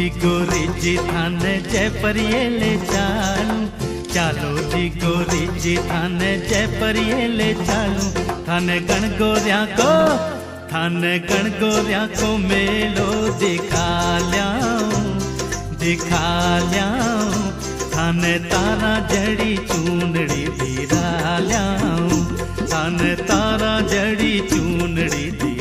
जी गोरी जी थान जयपुर ये ले चालू, चालो जी गोरी जी थान जयपुर ये ले चालू। थान गण गोरिया को मेलो दिखा ल्याऊं, थान तारा जड़ी चूनड़ी दिरा ल्याऊं, थान तारा जड़ी चूनड़ी दिरा